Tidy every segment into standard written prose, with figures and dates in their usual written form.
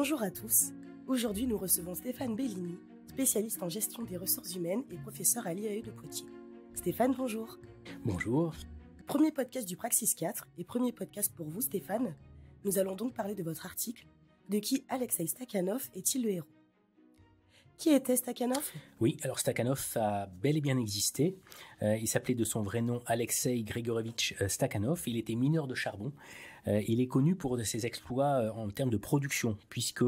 Bonjour à tous. Aujourd'hui, nous recevons Stéphane Bellini, spécialiste en gestion des ressources humaines et professeur à l'IAE de Poitiers. Stéphane, bonjour. Bonjour. Premier podcast du Praxis 4 et premier podcast pour vous, Stéphane. Nous allons donc parler de votre article « De qui Alexei Stakhanov est-il le héros ?» Qui était Stakhanov ? Oui, alors Stakhanov a bel et bien existé. Il s'appelait de son vrai nom Alexei Grigorovitch Stakhanov. Il était mineur de charbon. Il est connu pour ses exploits en termes de production, puisque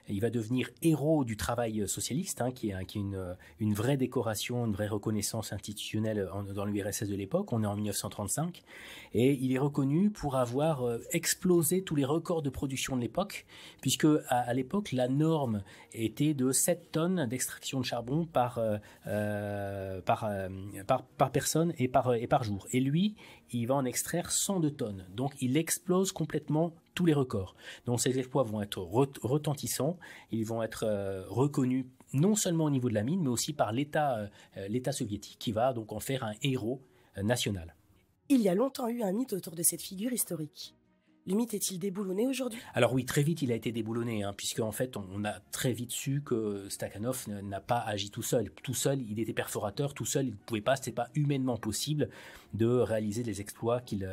il va devenir héros du travail socialiste, qui est une vraie décoration, une vraie reconnaissance institutionnelle dans l'URSS de l'époque. On est en 1935, et il est reconnu pour avoir explosé tous les records de production de l'époque, puisque à l'époque la norme était de 7 tonnes d'extraction de charbon par personne et par jour. Et lui, il va en extraire 102 tonnes. Donc il explose complètement tous les records. Donc ces exploits vont être retentissants, ils vont être reconnus non seulement au niveau de la mine, mais aussi par l'État soviétique, qui va donc en faire un héros national. Il y a longtemps eu un mythe autour de cette figure historique. Le mythe est-il déboulonné aujourd'hui ? Alors oui, très vite il a été déboulonné, puisque en fait on a très vite su que Stakhanov n'a pas agi tout seul. Tout seul, il était perforateur, tout seul il ne pouvait pas, c'était pas humainement possible de réaliser les exploits qu'il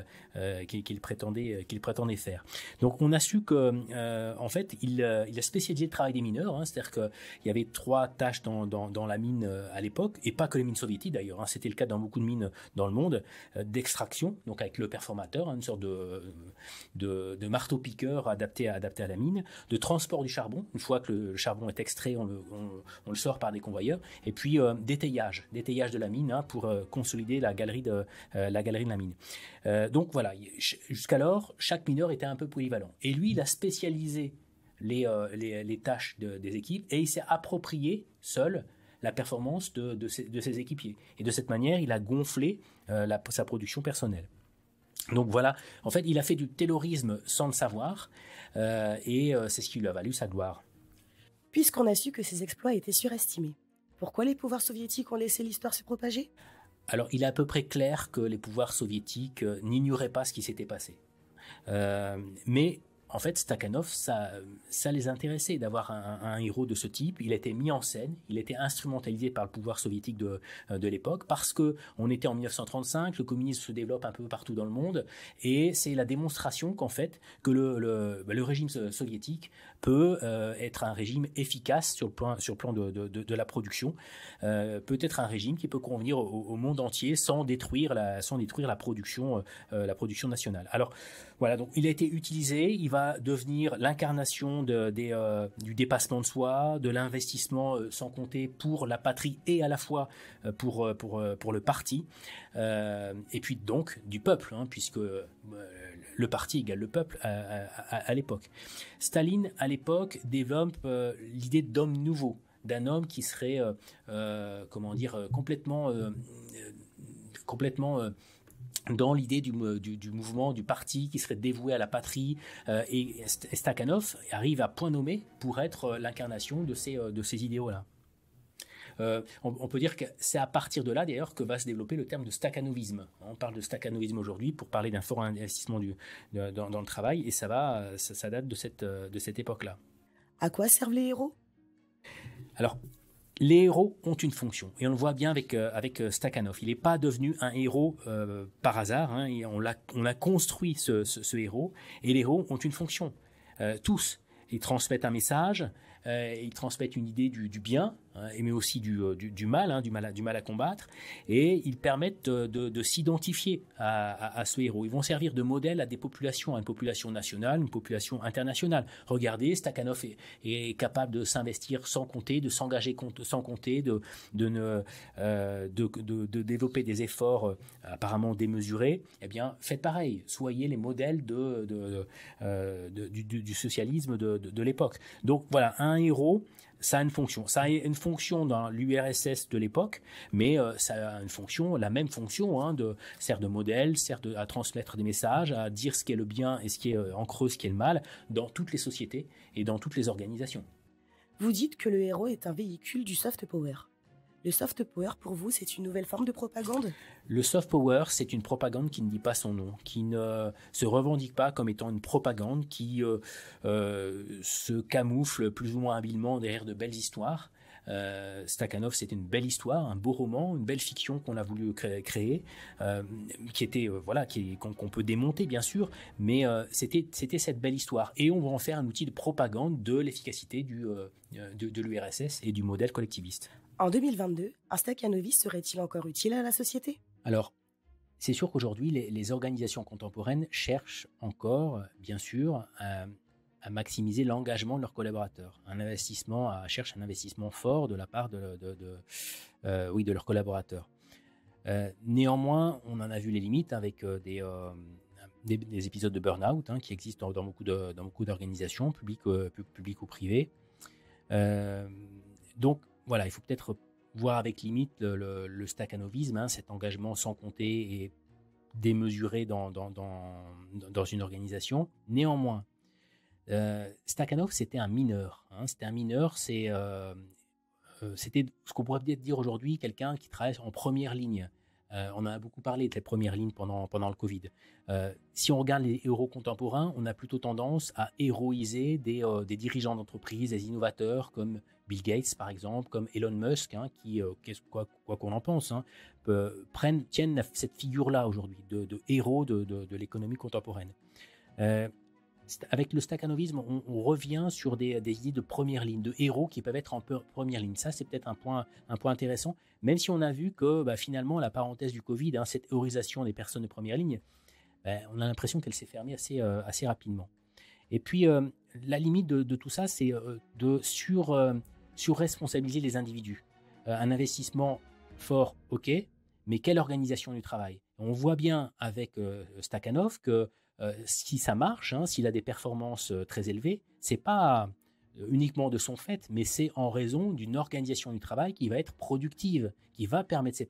prétendait faire. Donc on a su que en fait il a spécialisé le travail des mineurs, c'est-à-dire qu'il y avait 3 tâches dans la mine à l'époque, et pas que les mines soviétiques d'ailleurs, c'était le cas dans beaucoup de mines dans le monde, d'extraction, donc avec le perforateur, une sorte de marteau-piqueur adapté à la mine, de transport du charbon. Une fois que le charbon est extrait, on le sort par des convoyeurs, et puis d'étayage de la mine pour consolider la galerie de la mine. Donc voilà, jusqu'alors, chaque mineur était un peu polyvalent. Et lui, il a spécialisé les tâches des équipes, et il s'est approprié seul la performance de ses équipiers. Et de cette manière, il a gonflé sa production personnelle. Donc voilà, en fait, il a fait du taylorisme sans le savoir, et c'est ce qui lui a valu sa gloire. Puisqu'on a su que ses exploits étaient surestimés, pourquoi les pouvoirs soviétiques ont laissé l'histoire se propager ? Alors, il est à peu près clair que les pouvoirs soviétiques n'ignoraient pas ce qui s'était passé. Mais en fait, Stakhanov, ça les intéressait d'avoir un héros de ce type. Il a été mis en scène, il a été instrumentalisé par le pouvoir soviétique de l'époque, parce que on était en 1935, le communisme se développe un peu partout dans le monde, et c'est la démonstration qu'en fait, que le régime soviétique peut être un régime efficace sur le plan de la production, peut être un régime qui peut convenir au monde entier sans détruire la production nationale. Alors voilà, donc il a été utilisé, il va devenir l'incarnation du dépassement de soi, de l'investissement sans compter pour la patrie et à la fois pour le parti, et puis donc du peuple, puisque le parti égale le peuple à l'époque. Staline à l'époque développe l'idée d'homme nouveau, d'un homme qui serait complètement dans l'idée du mouvement, du parti qui serait dévoué à la patrie, et Stakhanov arrive à point nommé pour être l'incarnation de ces idéaux-là. On peut dire que c'est à partir de là d'ailleurs que va se développer le terme de stakhanovisme. On parle de stakhanovisme aujourd'hui pour parler d'un fort investissement dans le travail, et ça date de cette époque-là. À quoi servent les héros ? Alors, les héros ont une fonction, et on le voit bien avec Stakhanov. Il n'est pas devenu un héros par hasard, on a construit ce héros, et les héros ont une fonction. Tous, ils transmettent un message, ils transmettent une idée du bien, mais aussi du mal, du mal à combattre, et ils permettent de s'identifier à ce héros. Ils vont servir de modèle à des populations, à une population nationale, une population internationale. Regardez, Stakhanov est capable de s'investir sans compter, de s'engager sans compter, de développer des efforts apparemment démesurés. Eh bien, faites pareil. Soyez les modèles du socialisme de l'époque. Donc voilà, un héros, ça a une fonction. Ça a une fonction dans l'URSS de l'époque, mais ça a la même fonction, sert de modèle, à transmettre des messages, à dire ce qui est le bien et ce qui est en creux, ce qui est le mal, dans toutes les sociétés et dans toutes les organisations. Vous dites que le héros est un véhicule du soft power. Le soft power, pour vous, c'est une nouvelle forme de propagande? Le soft power, c'est une propagande qui ne dit pas son nom, qui ne se revendique pas comme étant une propagande, qui se camoufle plus ou moins habilement derrière de belles histoires. Stakhanov, c'était une belle histoire, un beau roman, une belle fiction qu'on a voulu créer, qui était qu'on peut démonter bien sûr, mais c'était cette belle histoire. Et on va en faire un outil de propagande de l'efficacité de l'URSS et du modèle collectiviste. En 2022, un stakhanoviste serait-il encore utile à la société? Alors, c'est sûr qu'aujourd'hui, les organisations contemporaines cherchent encore, bien sûr, à maximiser l'engagement de leurs collaborateurs. Cherche un investissement fort de la part de leurs collaborateurs. Néanmoins, on en a vu les limites avec des épisodes de burn-out qui existent dans beaucoup d'organisations, publiques ou privées. Donc, voilà, il faut peut-être voir avec limite le stakhanovisme, cet engagement sans compter et démesuré dans une organisation. Néanmoins, Stakhanov, c'était un mineur. C'était un mineur, c'était ce qu'on pourrait peut-être dire aujourd'hui, quelqu'un qui travaille en première ligne. On a beaucoup parlé de la première ligne pendant le Covid. Si on regarde les héros contemporains, on a plutôt tendance à héroïser des dirigeants d'entreprise, des innovateurs comme Bill Gates par exemple, comme Elon Musk, qui, quoi qu'on en pense, tiennent cette figure-là aujourd'hui de héros de l'économie contemporaine. Avec le stakhanovisme, on revient sur des idées de première ligne, de héros qui peuvent être en première ligne. Ça, c'est peut-être un point intéressant, même si on a vu que finalement, la parenthèse du Covid, cette héroïsation des personnes de première ligne, on a l'impression qu'elle s'est fermée assez rapidement. Et puis, la limite de tout ça, c'est de surresponsabiliser les individus. Un investissement fort, ok, mais quelle organisation du travail? On voit bien avec Stakhanov que si ça marche, s'il a des performances très élevées, c'est pas uniquement de son fait, mais c'est en raison d'une organisation du travail qui va être productive, qui va permettre ces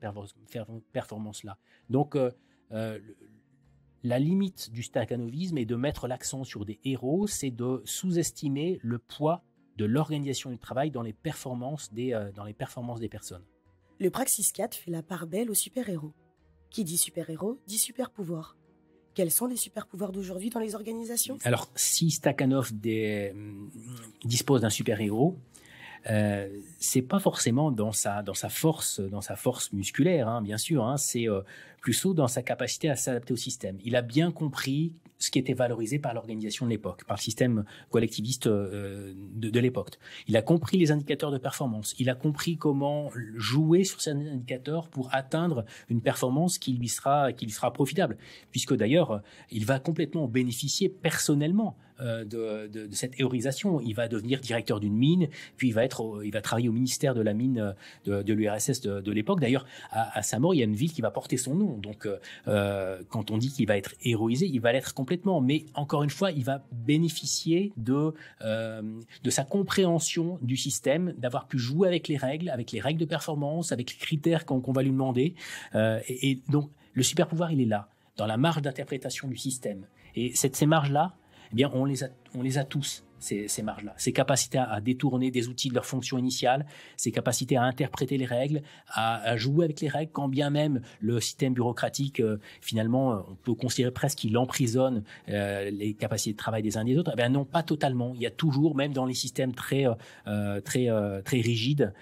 performances-là. Donc, la limite du stakhanovisme est de mettre l'accent sur des héros, c'est de sous-estimer le poids de l'organisation du travail dans les performances des personnes. Le Praxis 4 fait la part belle aux super-héros. Qui dit super-héros dit super-pouvoir. Quels sont les super-pouvoirs d'aujourd'hui dans les organisations? Alors, si Stakhanov dispose d'un super-héros, c'est pas forcément dans sa force musculaire, bien sûr. C'est plutôt dans sa capacité à s'adapter au système. Il a bien compris ce qui était valorisé par l'organisation de l'époque, par le système collectiviste de l'époque. Il a compris les indicateurs de performance. Il a compris comment jouer sur ces indicateurs pour atteindre une performance qui lui sera profitable. Puisque d'ailleurs, il va complètement bénéficier personnellement de cette héroïsation. Il va devenir directeur d'une mine, puis il va travailler au ministère de la mine de l'URSS de l'époque. D'ailleurs, à sa mort, il y a une ville qui va porter son nom. Donc, quand on dit qu'il va être héroïsé, il va l'être complètement. Mais encore une fois, il va bénéficier de sa compréhension du système, d'avoir pu jouer avec les règles de performance, avec les critères qu'on va lui demander. Et donc, le super pouvoir, il est là, dans la marge d'interprétation du système. Et ces marges-là, eh bien, on les a tous, ces marges-là. Ces capacités à détourner des outils de leur fonction initiale, ces capacités à interpréter les règles, à jouer avec les règles, quand bien même le système bureaucratique, finalement, on peut considérer presque qu'il emprisonne les capacités de travail des uns et des autres. Eh bien, non, pas totalement. Il y a toujours, même dans les systèmes très rigides,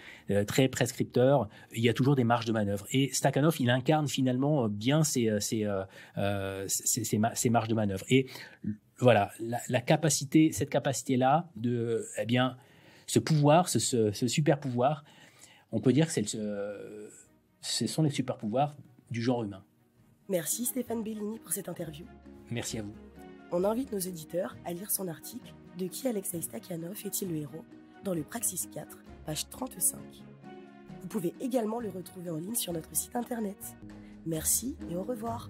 très prescripteurs, il y a toujours des marges de manœuvre. Et Stakhanov, il incarne finalement bien ces marges de manœuvre. Et voilà, cette capacité-là ce pouvoir, ce super pouvoir, on peut dire que ce sont les super pouvoirs du genre humain. Merci Stéphane Bellini pour cette interview. Merci à vous. On invite nos auditeurs à lire son article « De qui Alexei Stakhanov est-il le héros ?» dans le Praxis 4, page 35. Vous pouvez également le retrouver en ligne sur notre site internet. Merci et au revoir.